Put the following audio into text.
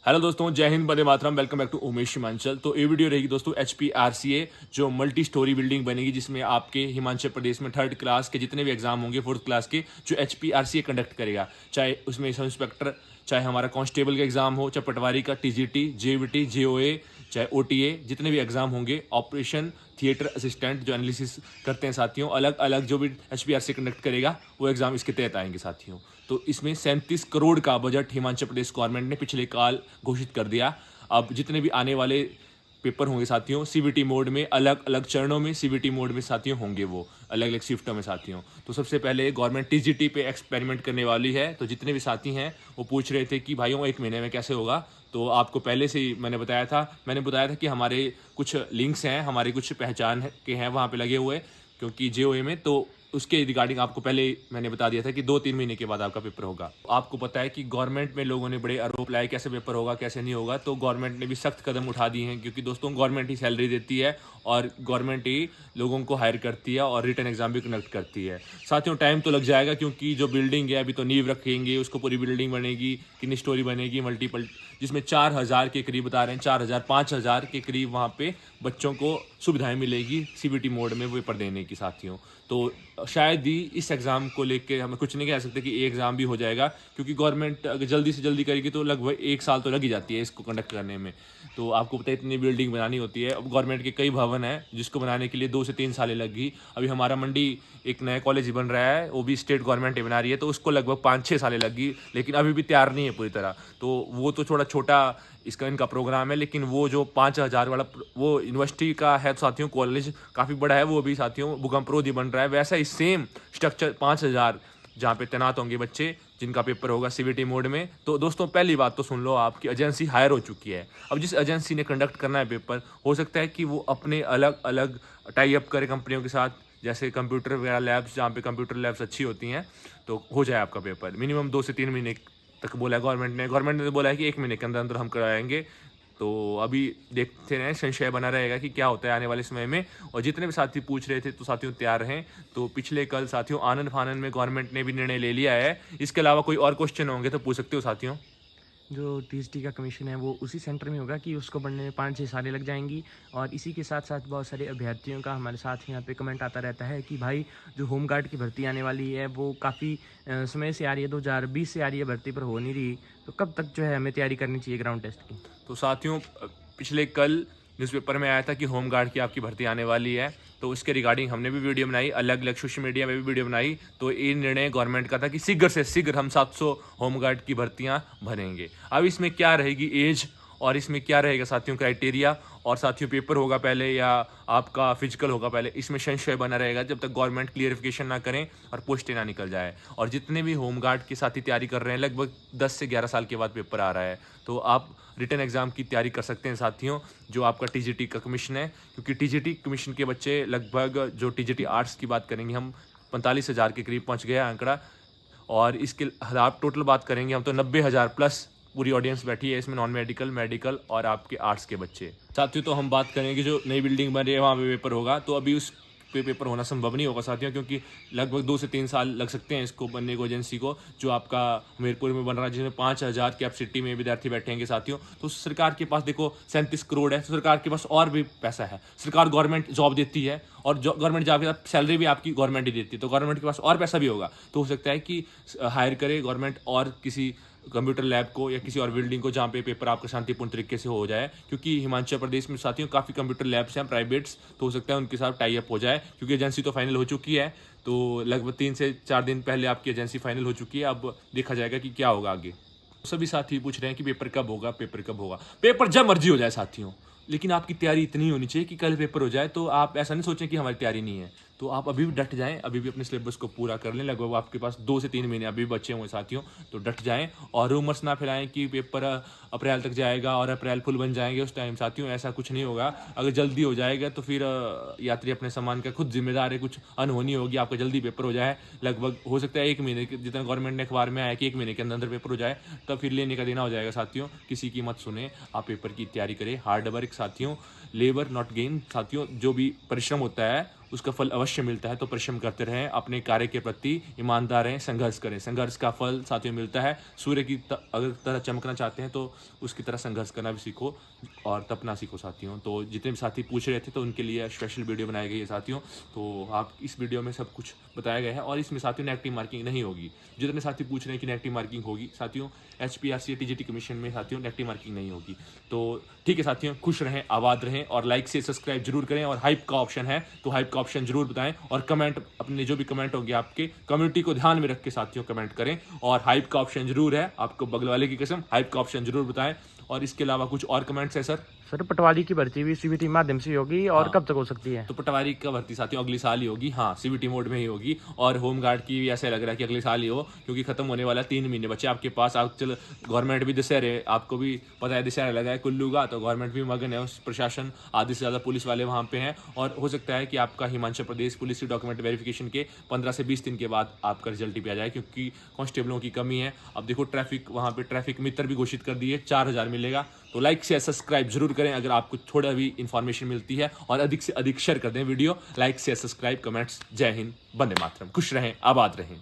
Hello दोस्तों, जय हिंद, वंदे मातरम। Welcome back to Umesh Himanchal. तो ये वीडियो रहेगी दोस्तों HPRCA जो मल्टी स्टोरी बिल्डिंग बनेगी, जिसमें आपके हिमाचल प्रदेश में थर्ड क्लास के जितने भी एग्जाम होंगे, फोर्थ क्लास के, जो HPRCA कंडक्ट करेगा। चाहे उसमें सब इंस्पेक्टर, चाहे हमारा कांस्टेबल का एग्जाम हो, चाहे पटवारी का, TGT, JVT, JOA, चाहे OTA, जितने भी एग्जाम होंगे, ऑपरेशन थिएटर असिस्टेंट जो एनालिसिस करते हैं साथियों, अलग अलग जो भी HPRCA कंडक्ट करेगा वो एग्जाम इसके तहत आएंगे साथियों। तो इसमें 37 करोड़ का बजट हिमाचल प्रदेश गवर्नमेंट ने पिछले काल घोषित कर दिया। अब जितने भी आने वाले पेपर होंगे साथियों, CBT मोड में, अलग अलग चरणों में CBT मोड में साथियों होंगे, वो अलग अलग शिफ्टों में साथियों। तो सबसे पहले गवर्नमेंट TGT पे एक्सपेरिमेंट करने वाली है। तो जितने भी साथी हैं वो पूछ रहे थे कि भाइयों 1 महीने में कैसे होगा। तो आपको पहले से ही मैंने बताया था कि हमारे कुछ लिंक्स हैं, हमारे कुछ पहचान के हैं वहाँ पे लगे हुए, क्योंकि JOA में। तो उसके रिगार्डिंग आपको पहले मैंने बता दिया था कि 2-3 महीने के बाद आपका पेपर होगा। आपको पता है कि गवर्नमेंट में लोगों ने बड़े आरोप लगाए कैसे पेपर होगा, कैसे नहीं होगा। तो गवर्नमेंट ने भी सख्त कदम उठा दिए हैं, क्योंकि दोस्तों गवर्नमेंट ही सैलरी देती है और गवर्नमेंट ही लोगों को हायर करती है और रिटन एग्जाम भी कंडक्ट करती है। साथियों टाइम तो लग जाएगा, क्योंकि जो बिल्डिंग है अभी तो नींव रखेंगे, उसको पूरी बिल्डिंग बनेगी, कितनी स्टोरी बनेगी, मल्टीपल, जिसमें 4000 के करीब बता रहे हैं, 4000 5000 के करीब वहाँ पे बच्चों को सुविधाएं मिलेगी CBT मोड में पेपर देने की साथियों। तो शायद ही इस एग्ज़ाम को लेके हमें कुछ नहीं कह सकते कि ये एग्ज़ाम भी हो जाएगा, क्योंकि गवर्नमेंट अगर जल्दी से जल्दी करेगी तो लगभग 1 साल तो लग ही जाती है इसको कंडक्ट करने में। तो आपको पता है इतनी बिल्डिंग बनानी होती है। अब गवर्नमेंट के कई भवन हैं जिसको बनाने के लिए 2 से 3 सालें लगी। अभी हमारा मंडी एक नया कॉलेज बन रहा है, वो भी स्टेट गवर्नमेंट ही बना रही है, तो उसको लगभग 5-6 सालें लगी, लेकिन अभी भी तैयार नहीं है पूरी तरह। तो वो तो थोड़ा छोटा इनका प्रोग्राम है, लेकिन वो जो 5000 वाला वो यूनिवर्सिटी का है तो साथियों, कॉलेज काफ़ी बड़ा है, वो भी साथियों भूकंप रोधी बन रहा है। वैसा ही सेम स्ट्रक्चर 5000 जहाँ पे तैनात होंगे बच्चे, जिनका पेपर होगा CBT मोड में। तो दोस्तों पहली बात तो सुन लो, आपकी एजेंसी हायर हो चुकी है। अब जिस एजेंसी ने कंडक्ट करना है पेपर, हो सकता है कि वो अपने अलग अलग टाई अप करे कंपनियों के साथ, जैसे कंप्यूटर वगैरह लैब्स, जहाँ पे कंप्यूटर लैब्स अच्छी होती हैं, तो हो जाए आपका पेपर। मिनिमम 2 से 3 महीने तक बोला है गवर्नमेंट ने तो बोला है कि 1 महीने के अंदर अंदर हम कराएंगे। तो अभी देखते रहें, संशय बना रहेगा कि क्या होता है आने वाले समय में। और जितने भी साथी पूछ रहे थे, तो साथियों तैयार रहें। तो पिछले कल साथियों आनंद फानन में गवर्नमेंट ने भी निर्णय ले लिया है। इसके अलावा कोई और क्वेश्चन होंगे तो पूछ सकते हो साथियों। जो TGT का कमीशन है वो उसी सेंटर में होगा कि उसको बनने में 5-6 सालें लग जाएंगी। और इसी के साथ साथ बहुत सारे अभ्यर्थियों का हमारे साथ यहाँ पे कमेंट आता रहता है कि भाई जो होमगार्ड की भर्ती आने वाली है वो काफ़ी समय से आ रही है, 2020 से आ रही है, भर्ती पर हो नहीं रही। तो कब तक जो है हमें तैयारी करनी चाहिए ग्राउंड टेस्ट की? तो साथियों पिछले कल न्यूज़पेपर में आया था कि होमगार्ड की आपकी भर्ती आने वाली है। तो उसके रिगार्डिंग हमने भी वीडियो बनाई, अलग अलग सोशल मीडिया में भी वीडियो बनाई। तो ये निर्णय गवर्नमेंट का था कि शीघ्र से शीघ्र हम 700 होमगार्ड की भर्तियां भरेंगे। अब इसमें क्या रहेगी एज, और इसमें क्या रहेगा साथियों क्राइटेरिया, और साथियों पेपर होगा पहले या आपका फिजिकल होगा पहले, इसमें संशय बना रहेगा जब तक गवर्नमेंट क्लियरिफिकेशन ना करें और पोस्टें ना निकल जाए। और जितने भी होमगार्ड के साथी तैयारी कर रहे हैं, लगभग 10 से 11 साल के बाद पेपर आ रहा है, तो आप रिटन एग्जाम की तैयारी कर सकते हैं साथियों। जो आपका TGT का कमीशन है, क्योंकि TGT कमीशन के बच्चे लगभग, जो TGT आर्ट्स की बात करेंगे हम, 45,000 के करीब पहुंच गया आंकड़ा। और इसके आप टोटल बात करेंगे हम तो 90,000 प्लस पूरी ऑडियंस बैठी है इसमें, नॉन मेडिकल, मेडिकल और आपके आर्ट्स के बच्चे साथियों। तो हम बात करेंगे जो नई बिल्डिंग बन रही है वहाँ पे पेपर होगा, तो अभी उस पे पेपर होना संभव नहीं होगा साथियों, क्योंकि लगभग 2 से 3 साल लग सकते हैं इसको बनने को, एजेंसी को, जो आपका हमीरपुर में बन रहा है, जिसमें 5000 कैपेसिटी में विद्यार्थी बैठेंगे साथियों। तो सरकार के पास देखो 37 करोड़ है, तो सरकार के पास और भी पैसा है। सरकार गवर्नमेंट जॉब देती है, और गवर्नमेंट जॉब के साथ सैलरी भी आपकी गवर्नमेंट ही देती है, तो गवर्नमेंट के पास और पैसा भी होगा। तो हो सकता है कि हायर करे गवर्नमेंट और किसी कंप्यूटर लैब को या किसी और बिल्डिंग को, जहाँ पे पेपर आपका शांतिपूर्ण तरीके से हो जाए, क्योंकि हिमाचल प्रदेश में साथियों काफ़ी कंप्यूटर लैब्स हैं प्राइवेट्स, तो हो सकता है उनके साथ टाई अप हो जाए, क्योंकि एजेंसी तो फाइनल हो चुकी है। तो लगभग 3 से 4 दिन पहले आपकी एजेंसी फाइनल हो चुकी है। अब देखा जाएगा कि क्या होगा आगे। सभी साथी पूछ रहे हैं कि पेपर कब होगा, पेपर कब होगा। पेपर जब मर्जी हो जाए साथियों, लेकिन आपकी तैयारी इतनी होनी चाहिए कि कल पेपर हो जाए तो आप ऐसा नहीं सोचें कि हमारी तैयारी नहीं है। तो आप अभी भी डट जाएं, अभी भी अपने सिलेबस को पूरा कर लें। लगभग आपके पास 2 से 3 महीने अभी भी बचे हुए साथियों, तो डट जाएं और रूमर्स ना फैलाएं कि पेपर अप्रैल तक जाएगा और अप्रैल फुल बन जाएंगे उस टाइम। साथियों ऐसा कुछ नहीं होगा। अगर जल्दी हो जाएगा तो फिर यात्री अपने सामान का खुद जिम्मेदार है, कुछ अनहोनी होगी, आपका जल्दी पेपर हो जाए। लगभग हो सकता है 1 महीने के, जितना गवर्नमेंट ने अखबार में आया कि 1 महीने के अंदर अंदर पेपर हो जाए, तब फिर लेने का देना हो जाएगा साथियों। किसी की मत सुने, आप पेपर की तैयारी करें, हार्ड वर्क साथियों, लेबर नॉट गेन साथियों। जो भी परिश्रम होता है उसका फल अवश्य मिलता है। तो परिश्रम करते रहें, अपने कार्य के प्रति ईमानदार रहें, संघर्ष करें। संघर्ष का फल साथियों मिलता है। सूर्य की अगर तरह चमकना चाहते हैं तो उसकी तरह संघर्ष करना भी सीखो और तपना सीखो साथियों। तो जितने भी साथी पूछ रहे थे तो उनके लिए स्पेशल वीडियो बनाई गई है साथियों। तो आप इस वीडियो में सब कुछ बताया गया है और इसमें साथियों नेगेटिव मार्किंग नहीं होगी। जितने साथी पूछ रहे हैं कि नेगेटिव मार्किंग होगी साथियों, HPRCA TGT कमीशन में साथियों नेगेटिव मार्किंग नहीं होगी। तो ठीक है साथियों, खुश रहें, आबाद रहें और लाइक से सब्सक्राइब जरूर करें। और हाइप का ऑप्शन है तो हाइप का ऑप्शन जरूर बताएं और कमेंट, अपने जो भी कमेंट होंगे आपके कम्युनिटी को ध्यान में रख के साथियों कमेंट करें। और हाइप का ऑप्शन जरूर है, आपको बगल वाले की कसम, हाइप का ऑप्शन जरूर बताएं। और इसके अलावा कुछ और कमेंट्स है सर? सर पटवारी की भर्ती भी CBT माध्यम से होगी और हाँ। कब तक हो सकती है? तो पटवारी का भर्ती साथियों अगले साल ही होगी। हाँ, CBT मोड में ही होगी। और होमगार्ड की भी ऐसा लग रहा है कि अगले साल ही हो, क्योंकि खत्म होने वाला 3 महीने बचे आपके पास। आप चल गवर्नमेंट भी दशहरे, आपको भी पता है दशहरा लगा है कुल्लू का, तो गवर्नमेंट भी मगन है, उस प्रशासन आधे से ज़्यादा पुलिस वाले वहाँ पे हैं। और हो सकता है कि आपका हिमाचल प्रदेश पुलिस की डॉक्यूमेंट वेरिफिकेशन के 15 से 20 दिन के बाद आपका रिजल्ट भी आ जाए, क्योंकि कांस्टेबलों की कमी है। अब देखो ट्रैफिक, वहाँ पे ट्रैफिक मित्र भी घोषित कर दिए, 4000 मिलेगा। तो लाइक शेयर सब्सक्राइब जरूर करें अगर आपको थोड़ा भी इंफॉर्मेशन मिलती है, और अधिक से अधिक शेयर कर दें video. Like share subscribe comments. जय हिंद, वंदे मातरम। खुश रहें, आबाद रहें।